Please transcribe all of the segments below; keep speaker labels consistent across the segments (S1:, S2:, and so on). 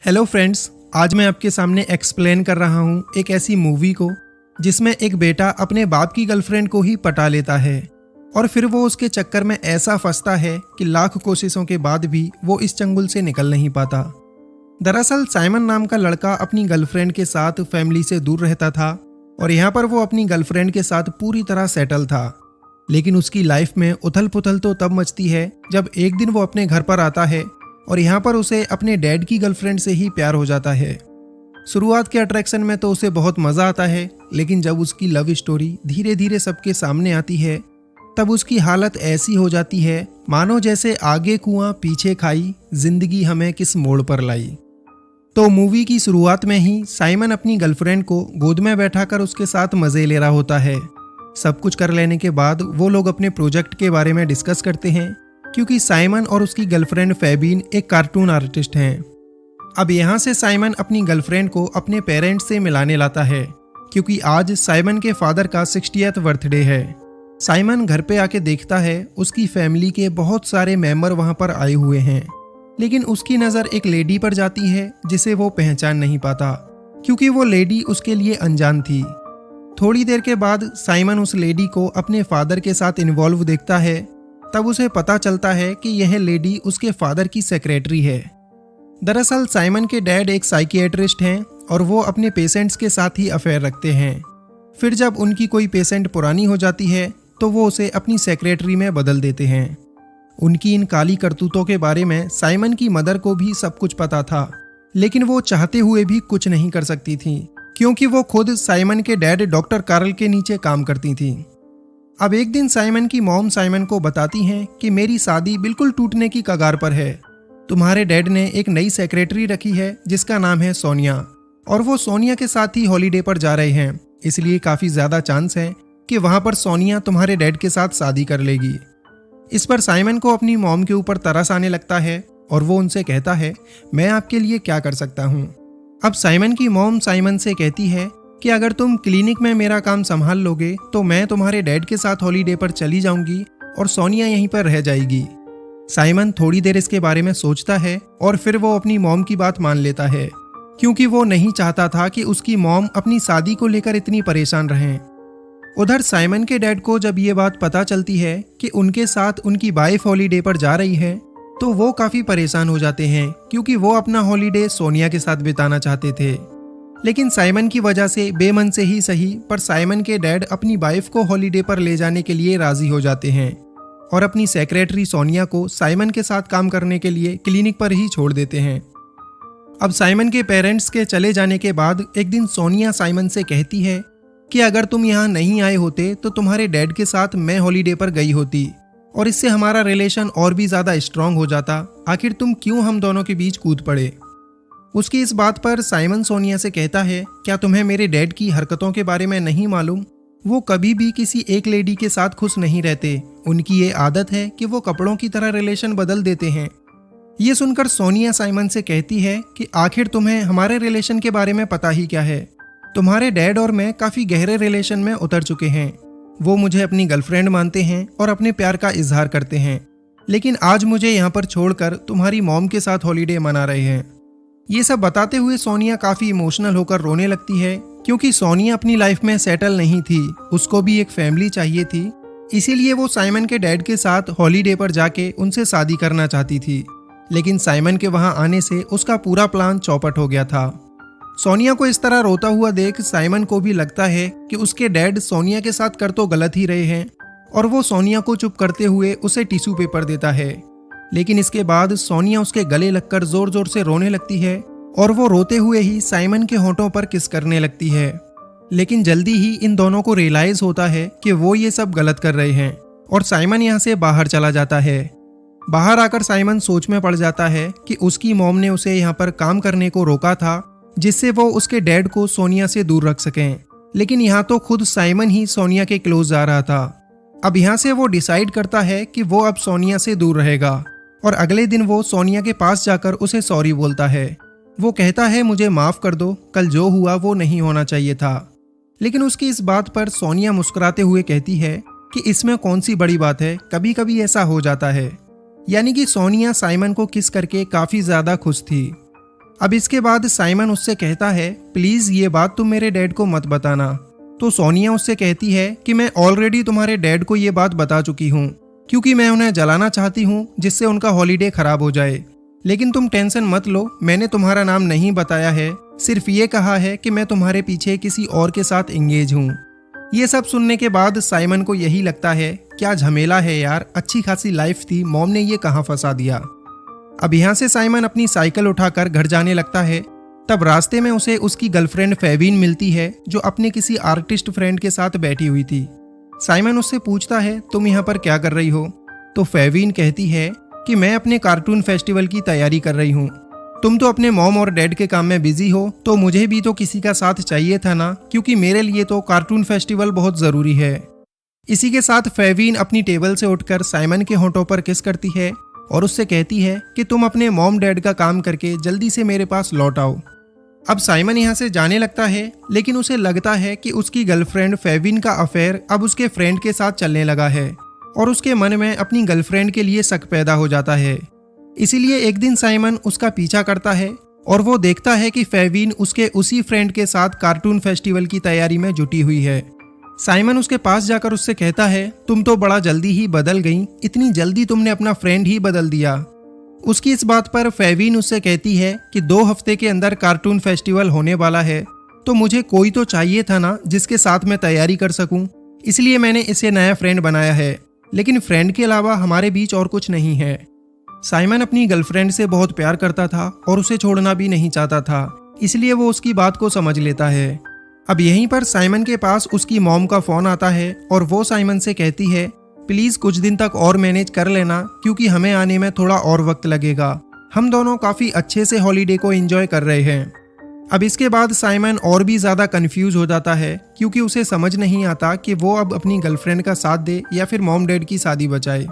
S1: Hello friends, आज मैं आपके सामने एक्सप्लेन कर रहा हूँ एक ऐसी मूवी को जिसमें एक बेटा अपने बाप की गर्लफ्रेंड को ही पटा लेता है और फिर वो उसके चक्कर में ऐसा फंसता है कि लाख कोशिशों के बाद भी वो इस चंगुल से निकल नहीं पाता। दरअसल साइमन नाम का लड़का अपनी गर्लफ्रेंड के साथ फैमिली से दूर रहता था और यहाँ पर वो अपनी गर्लफ्रेंड के साथ पूरी तरह सेटल था। लेकिन उसकी लाइफ में उथल पुथल तो तब मचती है जब एक दिन वो अपने घर पर आता है और यहाँ पर उसे अपने डैड की गर्लफ्रेंड से ही प्यार हो जाता है। शुरुआत के अट्रैक्शन में तो उसे बहुत मज़ा आता है, लेकिन जब उसकी लव स्टोरी धीरे धीरे सबके सामने आती है तब उसकी हालत ऐसी हो जाती है मानो जैसे आगे कुआं पीछे खाई, जिंदगी हमें किस मोड़ पर लाई। तो मूवी की शुरुआत में ही साइमन अपनी गर्लफ्रेंड को गोद में बैठाकर उसके साथ मज़े ले रहा होता है। सब कुछ कर लेने के बाद वो लोग अपने प्रोजेक्ट के बारे में डिस्कस करते हैं, क्योंकि साइमन और उसकी गर्लफ्रेंड फेबीन एक कार्टून आर्टिस्ट हैं। अब यहाँ से साइमन अपनी गर्लफ्रेंड को अपने पेरेंट्स से मिलाने लाता है, क्योंकि आज साइमन के फादर का 60th बर्थडे है। साइमन घर पे आके देखता है उसकी फैमिली के बहुत सारे मेंबर वहाँ पर आए हुए हैं, लेकिन उसकी नज़र एक लेडी पर जाती है जिसे वो पहचान नहीं पाता, क्योंकि वो लेडी उसके लिए अनजान थी। थोड़ी देर के बाद साइमन उस लेडी को अपने फादर के साथ इन्वॉल्व देखता है। तब उसे पता चलता है कि यह लेडी उसके फादर की सेक्रेटरी है। दरअसल साइमन के डैड एक साइकियाट्रिस्ट हैं और वो अपने पेशेंट्स के साथ ही अफेयर रखते हैं। फिर जब उनकी कोई पेशेंट पुरानी हो जाती है तो वो उसे अपनी सेक्रेटरी में बदल देते हैं। उनकी इन काली करतूतों के बारे में साइमन की मदर को भी सब कुछ पता था, लेकिन वो चाहते हुए भी कुछ नहीं कर सकती थी, क्योंकि वो खुद साइमन के डैड डॉक्टर कार्ल के नीचे काम करती थी। अब एक दिन साइमन की मॉम साइमन को बताती हैं कि मेरी शादी बिल्कुल टूटने की कगार पर है। तुम्हारे डैड ने एक नई सेक्रेटरी रखी है जिसका नाम है सोनिया, और वो सोनिया के साथ ही हॉलीडे पर जा रहे हैं, इसलिए काफ़ी ज़्यादा चांस है कि वहाँ पर सोनिया तुम्हारे डैड के साथ शादी कर लेगी। इस पर साइमन को अपनी मॉम के ऊपर तरस आने लगता है और वो उनसे कहता है, मैं आपके लिए क्या कर सकता हूँ। अब साइमन की मॉम साइमन से कहती है कि अगर तुम क्लिनिक में मेरा काम संभाल लोगे तो मैं तुम्हारे डैड के साथ हॉलीडे पर चली जाऊंगी और सोनिया यहीं पर रह जाएगी। साइमन थोड़ी देर इसके बारे में सोचता है और फिर वो अपनी मॉम की बात मान लेता है, क्योंकि वो नहीं चाहता था कि उसकी मॉम अपनी शादी को लेकर इतनी परेशान रहें। उधर साइमन के डैड को जब ये बात पता चलती है कि उनके साथ उनकी वाइफ हॉलीडे पर जा रही है तो वो काफ़ी परेशान हो जाते हैं, क्योंकि वो अपना हॉलीडे सोनिया के साथ बिताना चाहते थे। लेकिन साइमन की वजह से बेमन से ही सही, पर साइमन के डैड अपनी वाइफ को हॉलीडे पर ले जाने के लिए राजी हो जाते हैं और अपनी सेक्रेटरी सोनिया को साइमन के साथ काम करने के लिए क्लिनिक पर ही छोड़ देते हैं। अब साइमन के पेरेंट्स के चले जाने के बाद एक दिन सोनिया साइमन से कहती है कि अगर तुम यहाँ नहीं आए होते तो तुम्हारे डैड के साथ मैं हॉलीडे पर गई होती और इससे हमारा रिलेशन और भी ज़्यादा स्ट्रांग हो जाता। आखिर तुम क्यों हम दोनों के बीच कूद पड़े। उसकी इस बात पर साइमन सोनिया से कहता है, क्या तुम्हें मेरे डैड की हरकतों के बारे में नहीं मालूम? वो कभी भी किसी एक लेडी के साथ खुश नहीं रहते। उनकी ये आदत है कि वो कपड़ों की तरह रिलेशन बदल देते हैं। ये सुनकर सोनिया साइमन से कहती है कि आखिर तुम्हें हमारे रिलेशन के बारे में पता ही क्या है। तुम्हारे डैड और मैं काफ़ी गहरे रिलेशन में उतर चुके हैं। वो मुझे अपनी गर्लफ्रेंड मानते हैं और अपने प्यार का इजहार करते हैं, लेकिन आज मुझे यहाँ पर छोड़कर तुम्हारी मॉम के साथ हॉलीडे मना रहे हैं। ये सब बताते हुए सोनिया काफ़ी इमोशनल होकर रोने लगती है, क्योंकि सोनिया अपनी लाइफ में सेटल नहीं थी, उसको भी एक फैमिली चाहिए थी। इसीलिए वो साइमन के डैड के साथ हॉलीडे पर जाके उनसे शादी करना चाहती थी, लेकिन साइमन के वहाँ आने से उसका पूरा प्लान चौपट हो गया था। सोनिया को इस तरह रोता हुआ देख साइमन को भी लगता है कि उसके डैड सोनिया के साथ कर तो गलत ही रहे हैं, और वो सोनिया को चुप करते हुए उसे टिश्यू पेपर देता है। लेकिन इसके बाद सोनिया उसके गले लगकर जोर जोर से रोने लगती है और वो रोते हुए ही साइमन के होंठों पर किस करने लगती है। लेकिन जल्दी ही इन दोनों को रियलाइज होता है कि वो ये सब गलत कर रहे हैं और साइमन यहाँ से बाहर चला जाता है। बाहर आकर साइमन सोच में पड़ जाता है कि उसकी मॉम ने उसे यहाँ पर काम करने को रोका था, जिससे वो उसके डैड को सोनिया से दूर रख सकें। लेकिन यहाँ तो खुद साइमन ही सोनिया के क्लोज जा रहा था। अब यहाँ से वो डिसाइड करता है कि वो अब सोनिया से दूर रहेगा और अगले दिन वो सोनिया के पास जाकर उसे सॉरी बोलता है। वो कहता है, मुझे माफ़ कर दो, कल जो हुआ वो नहीं होना चाहिए था। लेकिन उसकी इस बात पर सोनिया मुस्कुराते हुए कहती है कि इसमें कौन सी बड़ी बात है, कभी कभी ऐसा हो जाता है। यानी कि सोनिया साइमन को किस करके काफ़ी ज़्यादा खुश थी। अब इसके बाद साइमन उससे कहता है, प्लीज ये बात तुम मेरे डैड को मत बताना। तो सोनिया उससे कहती है कि मैं ऑलरेडी तुम्हारे डैड को ये बात बता चुकी हूँ, क्योंकि मैं उन्हें जलाना चाहती हूँ जिससे उनका हॉलीडे खराब हो जाए। लेकिन तुम टेंशन मत लो, मैंने तुम्हारा नाम नहीं बताया है, सिर्फ ये कहा है कि मैं तुम्हारे पीछे किसी और के साथ एंगेज हूँ। ये सब सुनने के बाद साइमन को यही लगता है, क्या झमेला है यार, अच्छी खासी लाइफ थी, मॉम ने ये कहाँ फंसा दिया। अब यहाँ से साइमन अपनी साइकिल उठाकर घर जाने लगता है। तब रास्ते में उसे उसकी गर्लफ्रेंड फेविन मिलती है, जो अपने किसी आर्टिस्ट फ्रेंड के साथ बैठी हुई थी। साइमन उससे पूछता है, तुम यहाँ पर क्या कर रही हो? तो फेविन कहती है कि मैं अपने कार्टून फेस्टिवल की तैयारी कर रही हूँ। तुम तो अपने मॉम और डैड के काम में बिजी हो, तो मुझे भी तो किसी का साथ चाहिए था ना, क्योंकि मेरे लिए तो कार्टून फेस्टिवल बहुत ज़रूरी है। इसी के साथ फेविन अपनी टेबल से उठकर साइमन के होंठों पर किस करती है और उससे कहती है कि तुम अपने मॉम डैड का काम करके जल्दी से मेरे पास लौट आओ। अब साइमन यहाँ से जाने लगता है, लेकिन उसे लगता है कि उसकी गर्लफ्रेंड फेविन का अफेयर अब उसके फ्रेंड के साथ चलने लगा है और उसके मन में अपनी गर्लफ्रेंड के लिए शक पैदा हो जाता है। इसीलिए एक दिन साइमन उसका पीछा करता है और वो देखता है कि फेविन उसके उसी फ्रेंड के साथ कार्टून फेस्टिवल की तैयारी में जुटी हुई है। साइमन उसके पास जाकर उससे कहता है, तुम तो बड़ा जल्दी ही बदल गई, इतनी जल्दी तुमने अपना फ्रेंड ही बदल दिया। उसकी इस बात पर फेविन उससे कहती है कि 2 हफ्ते के अंदर कार्टून फेस्टिवल होने वाला है, तो मुझे कोई तो चाहिए था ना जिसके साथ मैं तैयारी कर सकूं, इसलिए मैंने इसे नया फ्रेंड बनाया है, लेकिन फ्रेंड के अलावा हमारे बीच और कुछ नहीं है। साइमन अपनी गर्लफ्रेंड से बहुत प्यार करता था और उसे छोड़ना भी नहीं चाहता था, इसलिए वो उसकी बात को समझ लेता है। अब यहीं पर साइमन के पास उसकी मॉम का फोन आता है और वो साइमन से कहती है, प्लीज कुछ दिन तक और मैनेज कर लेना, क्योंकि हमें आने में थोड़ा और वक्त लगेगा। हम दोनों काफी अच्छे से हॉलीडे को एंजॉय कर रहे हैं। अब इसके बाद साइमन और भी ज्यादा कंफ्यूज हो जाता है, क्योंकि उसे समझ नहीं आता कि वो अब अपनी गर्लफ्रेंड का साथ दे या फिर मॉम डैड की शादी बचाए।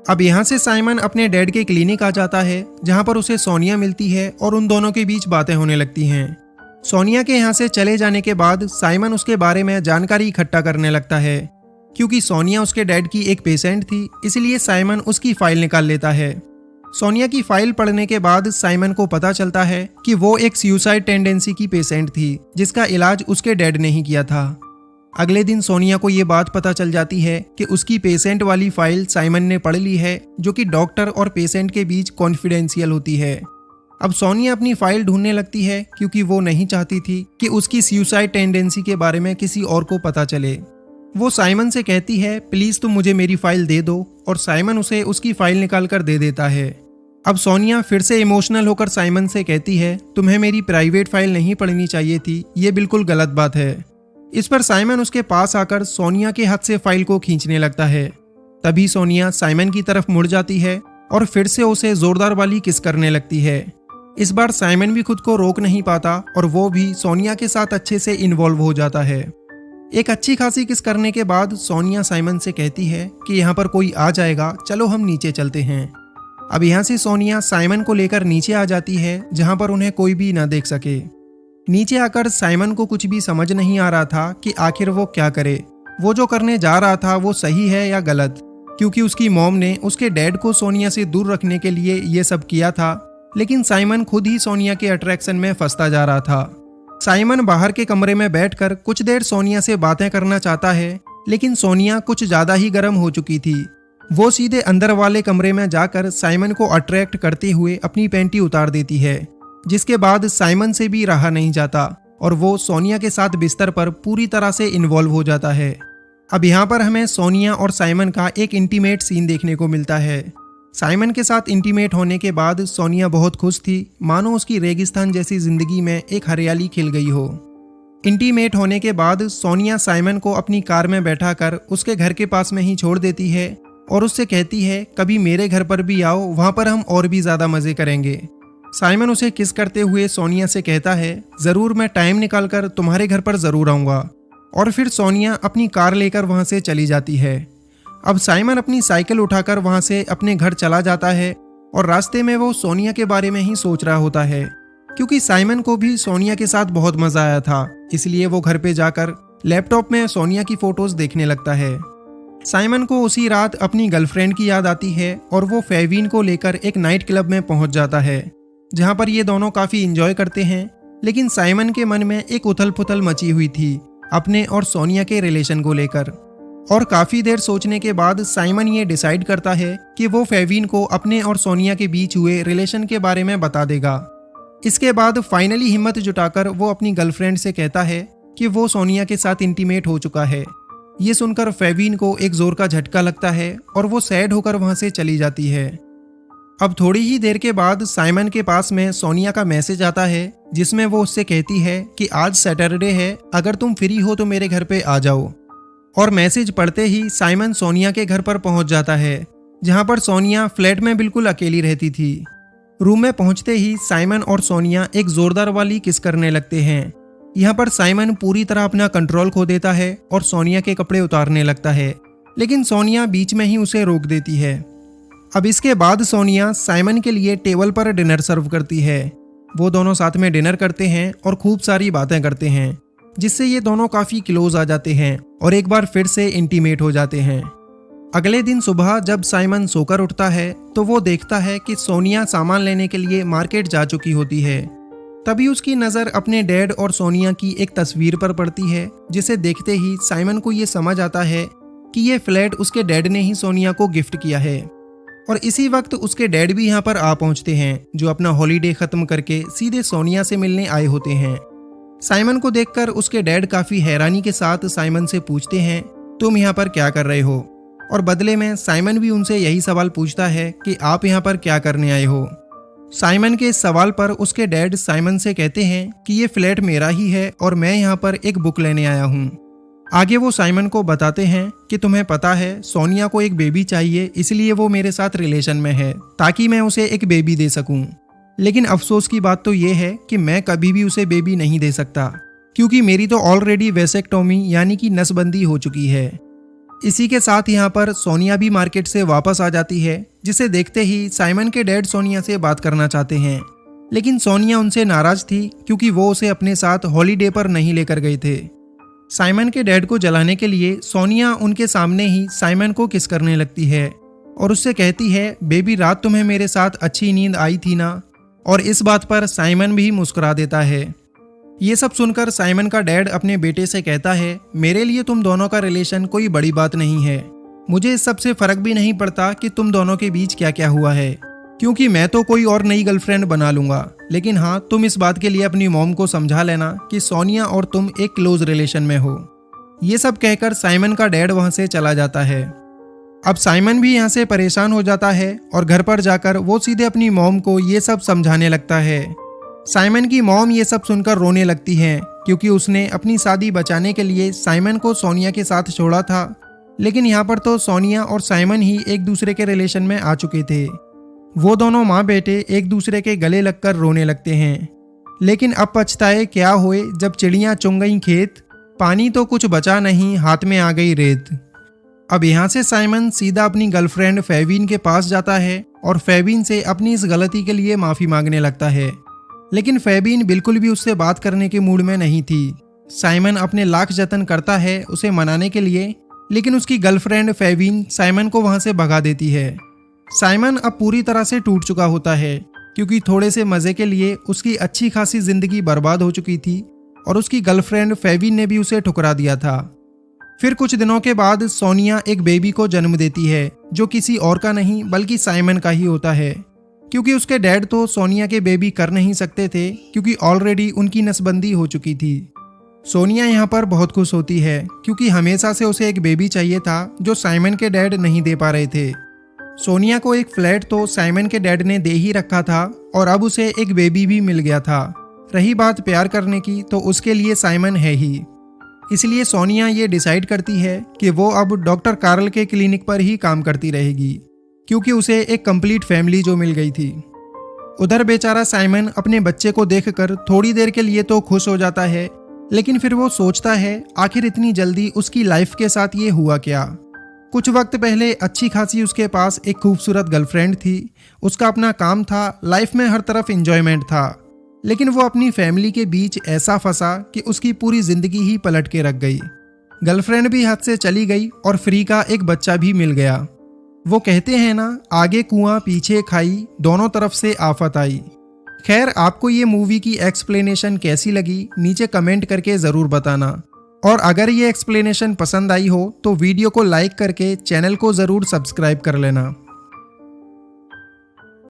S1: अब यहाँ से साइमन अपने डैड के क्लिनिक आ जाता है, जहाँ पर उसे सोनिया मिलती है और उन दोनों के बीच बातें होने लगती हैं। सोनिया के यहाँ से चले जाने के बाद साइमन उसके बारे में जानकारी इकट्ठा करने लगता है। क्योंकि सोनिया उसके डैड की एक पेशेंट थी, इसलिए साइमन उसकी फाइल निकाल लेता है। सोनिया की फाइल पढ़ने के बाद साइमन को पता चलता है कि वो एक सुसाइड टेंडेंसी की पेशेंट थी, जिसका इलाज उसके डैड ने ही किया था। अगले दिन सोनिया को ये बात पता चल जाती है कि उसकी पेशेंट वाली फाइल साइमन ने पढ़ ली है, जो कि डॉक्टर और पेशेंट के बीच कॉन्फिडेंशियल होती है। अब सोनिया अपनी फाइल ढूंढने लगती है, क्योंकि वो नहीं चाहती थी कि उसकी सुसाइड टेंडेंसी के बारे में किसी और को पता चले। वो साइमन से कहती है, प्लीज तुम मुझे मेरी फाइल दे दो, और साइमन उसे उसकी फाइल निकाल कर दे देता है। अब सोनिया फिर से इमोशनल होकर साइमन से कहती है, तुम्हें मेरी प्राइवेट फाइल नहीं पढ़नी चाहिए थी, ये बिल्कुल गलत बात है। इस पर साइमन उसके पास आकर सोनिया के हाथ से फाइल को खींचने लगता है। तभी सोनिया साइमन की तरफ मुड़ जाती है और फिर से उसे जोरदार वाली किस करने लगती है। इस बार साइमन भी खुद को रोक नहीं पाता और वो भी सोनिया के साथ अच्छे से इन्वॉल्व हो जाता है। एक अच्छी खासी किस करने के बाद सोनिया साइमन से कहती है कि यहाँ पर कोई आ जाएगा, चलो हम नीचे चलते हैं। अब यहाँ से सोनिया साइमन को लेकर नीचे आ जाती है, जहाँ पर उन्हें कोई भी ना देख सके। नीचे आकर साइमन को कुछ भी समझ नहीं आ रहा था कि आखिर वो क्या करे, वो जो करने जा रहा था वो सही है या गलत, क्योंकि उसकी मॉम ने उसके डैड को सोनिया से दूर रखने के लिए ये सब किया था, लेकिन साइमन खुद ही सोनिया के अट्रैक्शन में फंसता जा रहा था। साइमन बाहर के कमरे में बैठकर कुछ देर सोनिया से बातें करना चाहता है, लेकिन सोनिया कुछ ज्यादा ही गर्म हो चुकी थी। वो सीधे अंदर वाले कमरे में जाकर साइमन को अट्रैक्ट करते हुए अपनी पैंटी उतार देती है, जिसके बाद साइमन से भी रहा नहीं जाता और वो सोनिया के साथ बिस्तर पर पूरी तरह से इन्वॉल्व हो जाता है। अब यहाँ पर हमें सोनिया और साइमन का एक इंटीमेट सीन देखने को मिलता है। साइमन के साथ इंटीमेट होने के बाद सोनिया बहुत खुश थी, मानो उसकी रेगिस्तान जैसी जिंदगी में एक हरियाली खिल गई हो। इंटीमेट होने के बाद सोनिया साइमन को अपनी कार में बैठाकर उसके घर के पास में ही छोड़ देती है और उससे कहती है, कभी मेरे घर पर भी आओ, वहाँ पर हम और भी ज़्यादा मज़े करेंगे। साइमन उसे किस करते हुए सोनिया से कहता है, ज़रूर, मैं टाइम निकालकर तुम्हारे घर पर ज़रूर आऊँगा। और फिर सोनिया अपनी कार लेकर वहाँ से चली जाती है। अब साइमन अपनी साइकिल उठाकर वहाँ से अपने घर चला जाता है और रास्ते में वो सोनिया के बारे में ही सोच रहा होता है, क्योंकि साइमन को भी सोनिया के साथ बहुत मज़ा आया था, इसलिए वो घर पे जाकर लैपटॉप में सोनिया की फ़ोटोज़ देखने लगता है। साइमन को उसी रात अपनी गर्लफ्रेंड की याद आती है और वो फेविन को लेकर एक नाइट क्लब में पहुंच जाता है। जहाँ पर ये दोनों काफ़ी इंजॉय करते हैं। लेकिन साइमन के मन में एक उथल पुथल मची हुई थी अपने और सोनिया के रिलेशन को लेकर। और काफ़ी देर सोचने के बाद साइमन ये डिसाइड करता है कि वो फेविन को अपने और सोनिया के बीच हुए रिलेशन के बारे में बता देगा। इसके बाद फाइनली हिम्मत जुटाकर वो अपनी गर्लफ्रेंड से कहता है कि वो सोनिया के साथ इंटीमेट हो चुका है। ये सुनकर फेविन को एक जोर का झटका लगता है और वो सैड होकर वहाँ से चली जाती है। अब थोड़ी ही देर के बाद साइमन के पास में सोनिया का मैसेज आता है, जिसमें वो उससे कहती है कि आज सैटरडे है, अगर तुम फ्री हो तो मेरे घर पे आ जाओ। और मैसेज पढ़ते ही साइमन सोनिया के घर पर पहुंच जाता है, जहां पर सोनिया फ्लैट में बिल्कुल अकेली रहती थी। रूम में पहुंचते ही साइमन और सोनिया एक जोरदार वाली किस करने लगते हैं। यहाँ पर साइमन पूरी तरह अपना कंट्रोल खो देता है और सोनिया के कपड़े उतारने लगता है, लेकिन सोनिया बीच में ही उसे रोक देती है। अब इसके बाद सोनिया साइमन के लिए टेबल पर डिनर सर्व करती है। वो दोनों साथ में डिनर करते हैं और खूब सारी बातें करते हैं, जिससे ये दोनों काफ़ी क्लोज आ जाते हैं और एक बार फिर से इंटीमेट हो जाते हैं। अगले दिन सुबह जब साइमन सोकर उठता है तो वो देखता है कि सोनिया सामान लेने के लिए मार्केट जा चुकी होती है। तभी उसकी नज़र अपने डैड और सोनिया की एक तस्वीर पर पड़ती है, जिसे देखते ही साइमन को ये समझ आता है कि ये फ्लैट उसके डैड ने ही सोनिया को गिफ्ट किया है। और इसी वक्त उसके डैड भी यहाँ पर आ पहुँचते हैं, जो अपना हॉलीडे ख़त्म करके सीधे सोनिया से मिलने आए होते हैं। साइमन को देखकर उसके डैड काफ़ी हैरानी के साथ साइमन से पूछते हैं, तुम यहाँ पर क्या कर रहे हो? और बदले में साइमन भी उनसे यही सवाल पूछता है कि आप यहाँ पर क्या करने आए हो? साइमन के इस सवाल पर उसके डैड साइमन से कहते हैं कि ये फ्लैट मेरा ही है और मैं यहाँ पर एक बुक लेने आया हूँ। आगे वो साइमन को बताते हैं कि तुम्हें पता है सोनिया को एक बेबी चाहिए, इसलिए वो मेरे साथ रिलेशन में है ताकि मैं उसे एक बेबी दे सकूं। लेकिन अफसोस की बात तो ये है कि मैं कभी भी उसे बेबी नहीं दे सकता, क्योंकि मेरी तो ऑलरेडी वेसेक्टोमी यानी कि नसबंदी हो चुकी है। इसी के साथ यहाँ पर सोनिया भी मार्केट से वापस आ जाती है, जिसे देखते ही साइमन के डैड सोनिया से बात करना चाहते हैं। लेकिन सोनिया उनसे नाराज थी, क्योंकि वो उसे अपने साथ हॉलीडे पर नहीं लेकर गए थे। साइमन के डैड को जलाने के लिए सोनिया उनके सामने ही साइमन को किस करने लगती है और उससे कहती है, बेबी रात तुम्हें मेरे साथ अच्छी नींद आई थी ना? और इस बात पर साइमन भी मुस्कुरा देता है। ये सब सुनकर साइमन का डैड अपने बेटे से कहता है, मेरे लिए तुम दोनों का रिलेशन कोई बड़ी बात नहीं है। मुझे इस सब से फर्क भी नहीं पड़ता कि तुम दोनों के बीच क्या क्या हुआ है, क्योंकि मैं तो कोई और नई गर्लफ्रेंड बना लूंगा। लेकिन हाँ, तुम इस बात के लिए अपनी मॉम को समझा लेना कि सोनिया और तुम एक क्लोज रिलेशन में हो। ये सब कहकर साइमन का डैड वहां से चला जाता है। अब साइमन भी यहाँ से परेशान हो जाता है और घर पर जाकर वो सीधे अपनी मॉम को ये सब समझाने लगता है। साइमन की मॉम ये सब सुनकर रोने लगती हैं, क्योंकि उसने अपनी शादी बचाने के लिए साइमन को सोनिया के साथ छोड़ा था। लेकिन यहाँ पर तो सोनिया और साइमन ही एक दूसरे के रिलेशन में आ चुके थे। वो दोनों माँ बेटे एक दूसरे के गले लगकर रोने लगते हैं। लेकिन अब पछताए क्या हुए जब चिड़ियाँ चुंग गईं खेत, पानी तो कुछ बचा नहीं, हाथ में आ गई रेत। अब यहाँ से साइमन सीधा अपनी गर्लफ्रेंड फेविन के पास जाता है और फेविन से अपनी इस गलती के लिए माफ़ी मांगने लगता है। लेकिन फेविन बिल्कुल भी उससे बात करने के मूड में नहीं थी। साइमन अपने लाख जतन करता है उसे मनाने के लिए, लेकिन उसकी गर्लफ्रेंड फेविन साइमन को वहाँ से भगा देती है। साइमन अब पूरी तरह से टूट चुका होता है, क्योंकि थोड़े से मज़े के लिए उसकी अच्छी खासी ज़िंदगी बर्बाद हो चुकी थी और उसकी गर्लफ्रेंड फेविन ने भी उसे ठुकरा दिया था। फिर कुछ दिनों के बाद सोनिया एक बेबी को जन्म देती है, जो किसी और का नहीं बल्कि साइमन का ही होता है, क्योंकि उसके डैड तो सोनिया के बेबी कर नहीं सकते थे, क्योंकि ऑलरेडी उनकी नसबंदी हो चुकी थी। सोनिया यहाँ पर बहुत खुश होती है, क्योंकि हमेशा से उसे एक बेबी चाहिए था जो साइमन के डैड नहीं दे पा रहे थे। सोनिया को एक फ्लैट तो साइमन के डैड ने दे ही रखा था और अब उसे एक बेबी भी मिल गया था। रही बात प्यार करने की, तो उसके लिए साइमन है ही। इसलिए सोनिया ये डिसाइड करती है कि वो अब डॉक्टर कार्ल के क्लिनिक पर ही काम करती रहेगी, क्योंकि उसे एक कंप्लीट फैमिली जो मिल गई थी। उधर बेचारा साइमन अपने बच्चे को देखकर थोड़ी देर के लिए तो खुश हो जाता है, लेकिन फिर वो सोचता है आखिर इतनी जल्दी उसकी लाइफ के साथ ये हुआ क्या। कुछ वक्त पहले अच्छी खासी उसके पास एक खूबसूरत गर्लफ्रेंड थी, उसका अपना काम था, लाइफ में हर तरफ एंजॉयमेंट था। लेकिन वो अपनी फैमिली के बीच ऐसा फंसा कि उसकी पूरी जिंदगी ही पलट के रख गई। गर्लफ्रेंड भी हाथ से चली गई और फ्री का एक बच्चा भी मिल गया। वो कहते हैं ना, आगे कुआं पीछे खाई, दोनों तरफ से आफत आई। खैर, आपको ये मूवी की एक्सप्लेनेशन कैसी लगी नीचे कमेंट करके ज़रूर बताना। और अगर ये एक्सप्लेनेशन पसंद आई हो तो वीडियो को लाइक करके चैनल को ज़रूर सब्सक्राइब कर लेना।